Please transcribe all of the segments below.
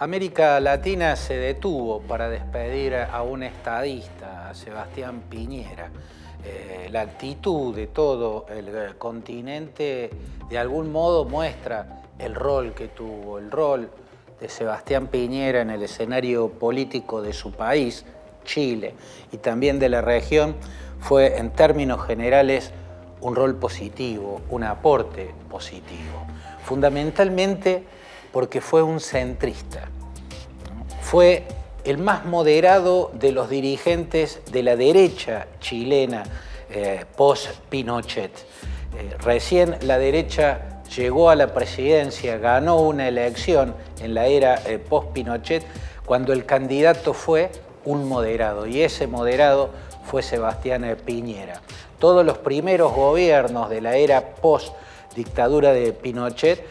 América Latina se detuvo para despedir a un estadista, a Sebastián Piñera. La actitud de todo el continente de algún modo muestra el rol que tuvo, el rol de Sebastián Piñera en el escenario político de su país, Chile, y también de la región, fue en términos generales un rol positivo, un aporte positivo, fundamentalmente porque fue un centrista. Fue el más moderado de los dirigentes de la derecha chilena post-Pinochet. Recién la derecha llegó a la presidencia, ganó una elección en la era post-Pinochet, cuando el candidato fue un moderado, y ese moderado fue Sebastián Piñera. Todos los primeros gobiernos de la era post-dictadura de Pinochet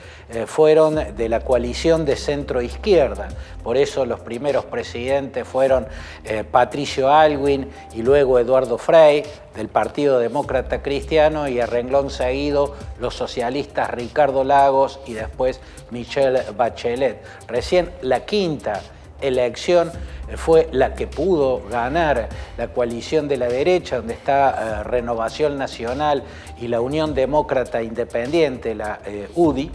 fueron de la coalición de centro-izquierda. Por eso los primeros presidentes fueron Patricio Aylwin y luego Eduardo Frei, del Partido Demócrata Cristiano, y a renglón seguido los socialistas Ricardo Lagos y después Michelle Bachelet. Recién la quinta elección fue la que pudo ganar la coalición de la derecha, donde está Renovación Nacional y la Unión Demócrata Independiente, la UDI,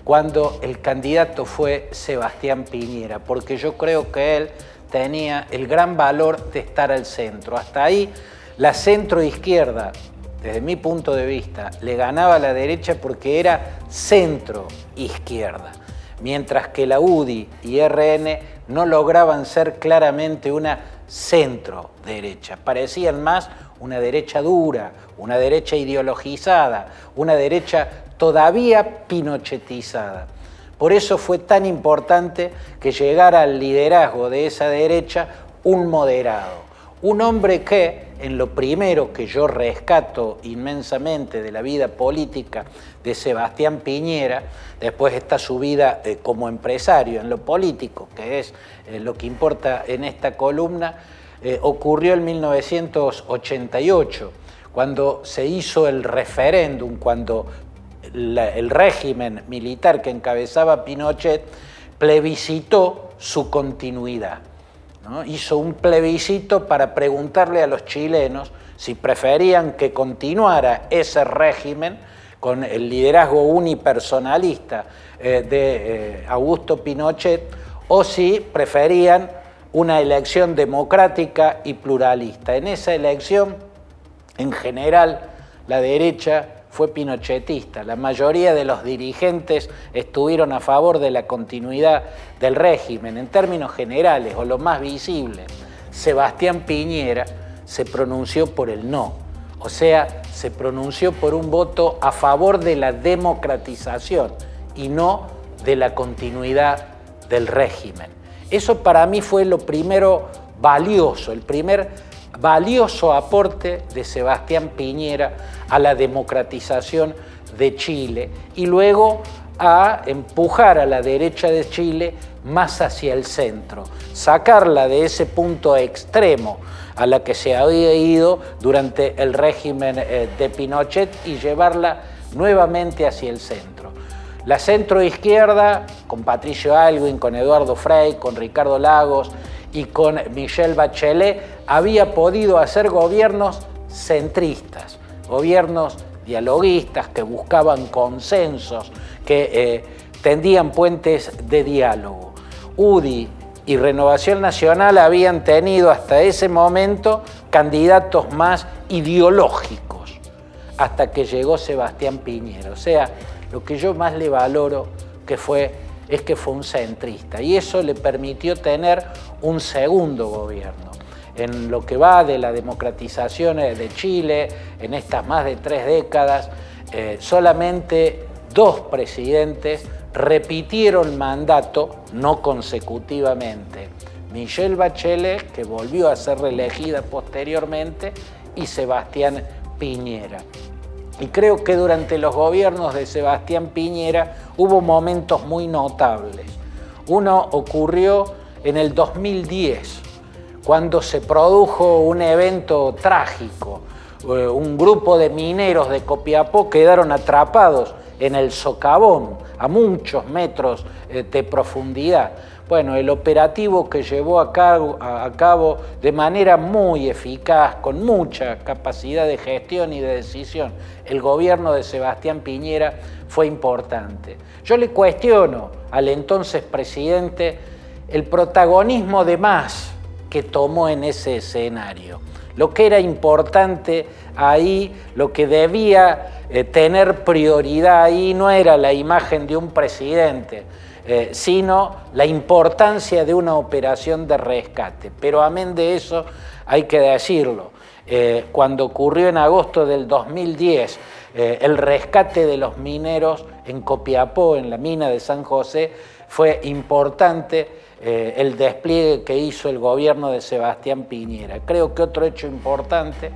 cuando el candidato fue Sebastián Piñera, porque yo creo que él tenía el gran valor de estar al centro. Hasta ahí la centro-izquierda, desde mi punto de vista, le ganaba a la derecha porque era centro-izquierda, mientras que la UDI y RN no lograban ser claramente una centro-derecha. Parecían más una derecha dura, una derecha ideologizada, una derecha todavía pinochetizada. Por eso fue tan importante que llegara al liderazgo de esa derecha un moderado, un hombre que, en lo primero que yo rescato inmensamente de la vida política de Sebastián Piñera, después está su vida como empresario en lo político, que es lo que importa en esta columna, ocurrió en 1988, cuando se hizo el referéndum, cuando el régimen militar que encabezaba Pinochet plebiscitó su continuidad, ¿no? Hizo un plebiscito para preguntarle a los chilenos si preferían que continuara ese régimen con el liderazgo unipersonalista de Augusto Pinochet, o si preferían una elección democrática y pluralista. En esa elección, en general, la derecha fue pinochetista. La mayoría de los dirigentes estuvieron a favor de la continuidad del régimen. En términos generales, o lo más visible, Sebastián Piñera se pronunció por el no. O sea, se pronunció por un voto a favor de la democratización y no de la continuidad del régimen. Eso para mí fue lo primero valioso, el primer valioso aporte de Sebastián Piñera a la democratización de Chile y luego a empujar a la derecha de Chile más hacia el centro, sacarla de ese punto extremo a la que se había ido durante el régimen de Pinochet y llevarla nuevamente hacia el centro. La centroizquierda, con Patricio Aylwin, con Eduardo Frei, con Ricardo Lagos y con Michelle Bachelet, había podido hacer gobiernos centristas, gobiernos dialoguistas que buscaban consensos, que tendían puentes de diálogo. UDI y Renovación Nacional habían tenido hasta ese momento candidatos más ideológicos, hasta que llegó Sebastián Piñera. O sea, lo que yo más le valoro es que fue un centrista, y eso le permitió tener un segundo gobierno. En lo que va de la democratización de Chile, en estas más de 3 décadas, solamente 2 presidentes repitieron mandato, no consecutivamente. Michelle Bachelet, que volvió a ser reelegida posteriormente, y Sebastián Piñera. Y creo que durante los gobiernos de Sebastián Piñera hubo momentos muy notables. Uno ocurrió en el 2010, cuando se produjo un evento trágico. Un grupo de mineros de Copiapó quedaron atrapados en el socavón, a muchos metros de profundidad. Bueno, el operativo que llevó a cabo de manera muy eficaz, con mucha capacidad de gestión y de decisión, el gobierno de Sebastián Piñera fue importante. Yo le cuestiono al entonces presidente el protagonismo de más que tomó en ese escenario. Lo que era importante ahí, lo que debía tener prioridad ahí no era la imagen de un presidente, sino la importancia de una operación de rescate. Pero amén de eso, hay que decirlo, cuando ocurrió en agosto del 2010 el rescate de los mineros en Copiapó, en la mina de San José, fue importante el despliegue que hizo el gobierno de Sebastián Piñera. Creo que otro hecho importante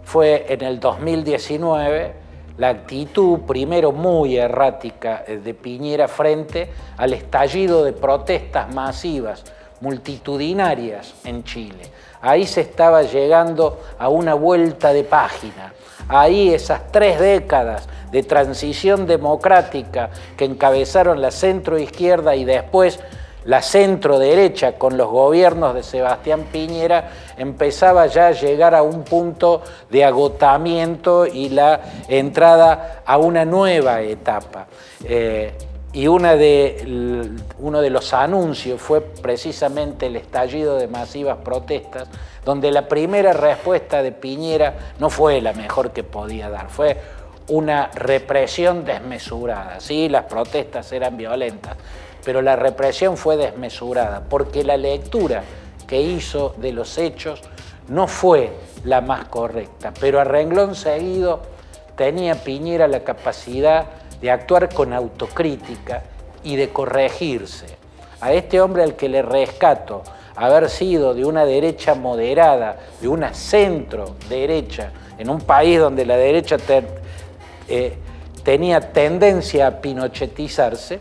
fue en el 2019 la actitud, primero muy errática, de Piñera frente al estallido de protestas masivas, multitudinarias en Chile. Ahí se estaba llegando a una vuelta de página. Ahí esas 3 décadas de transición democrática que encabezaron la centroizquierda y después la centroderecha con los gobiernos de Sebastián Piñera empezaba ya a llegar a un punto de agotamiento y la entrada a una nueva etapa. Y uno de los anuncios fue precisamente el estallido de masivas protestas, donde la primera respuesta de Piñera no fue la mejor que podía dar, fue una represión desmesurada. Sí, las protestas eran violentas, pero la represión fue desmesurada, porque la lectura que hizo de los hechos no fue la más correcta, pero a renglón seguido tenía Piñera la capacidad de actuar con autocrítica y de corregirse. A este hombre al que le rescato haber sido de una derecha moderada, de una centro derecha, en un país donde la derecha tenía tendencia a pinochetizarse,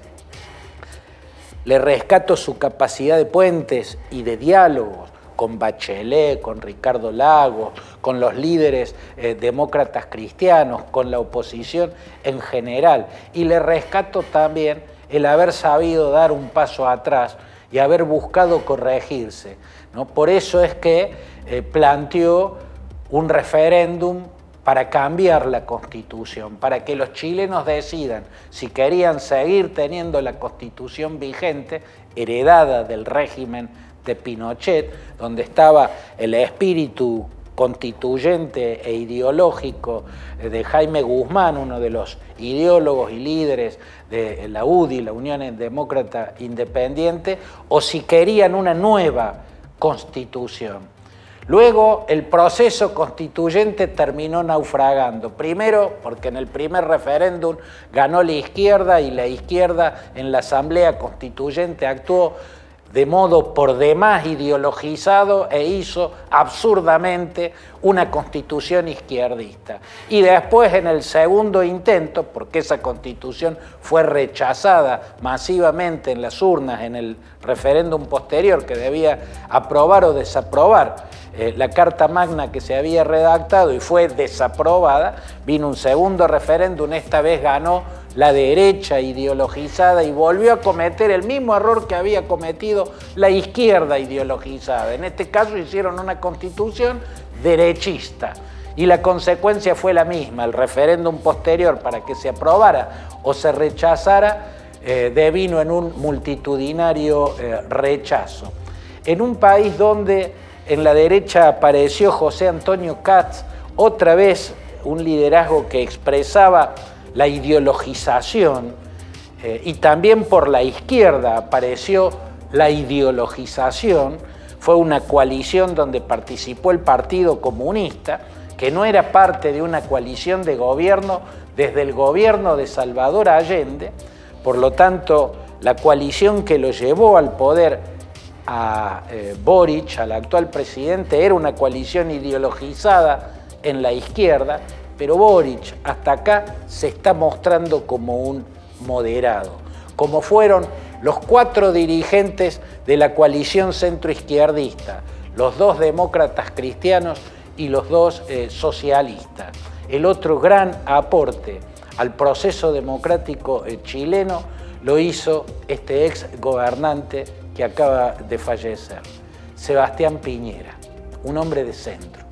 le rescato su capacidad de puentes y de diálogos con Bachelet, con Ricardo Lagos, con los líderes demócratas cristianos, con la oposición en general. Y le rescato también el haber sabido dar un paso atrás y haber buscado corregirse, ¿no? Por eso es que planteó un referéndum para cambiar la Constitución, para que los chilenos decidan si querían seguir teniendo la Constitución vigente, heredada del régimen de Pinochet, donde estaba el espíritu constituyente e ideológico de Jaime Guzmán, uno de los ideólogos y líderes de la UDI, la Unión Demócrata Independiente, o si querían una nueva Constitución. Luego el proceso constituyente terminó naufragando, primero porque en el primer referéndum ganó la izquierda y la izquierda en la Asamblea Constituyente actuó de modo por demás ideologizado e hizo absurdamente una constitución izquierdista. Y después en el segundo intento, porque esa constitución fue rechazada masivamente en las urnas en el referéndum posterior que debía aprobar o desaprobar la Carta Magna que se había redactado y fue desaprobada, vino un segundo referéndum, esta vez ganó la derecha ideologizada y volvió a cometer el mismo error que había cometido la izquierda ideologizada. En este caso hicieron una constitución derechista y la consecuencia fue la misma. El referéndum posterior, para que se aprobara o se rechazara, devino en un multitudinario rechazo. En un país donde en la derecha apareció José Antonio Kast, otra vez un liderazgo que expresaba la ideologización, y también por la izquierda apareció la ideologización. Fue una coalición donde participó el Partido Comunista, que no era parte de una coalición de gobierno desde el gobierno de Salvador Allende. Por lo tanto, la coalición que lo llevó al poder a Boric, al actual presidente, era una coalición ideologizada en la izquierda, pero Boric hasta acá se está mostrando como un moderado, como fueron los 4 dirigentes de la coalición centroizquierdista, los 2 demócratas cristianos y los 2 socialistas. El otro gran aporte al proceso democrático chileno lo hizo este ex gobernante que acaba de fallecer, Sebastián Piñera, un hombre de centro.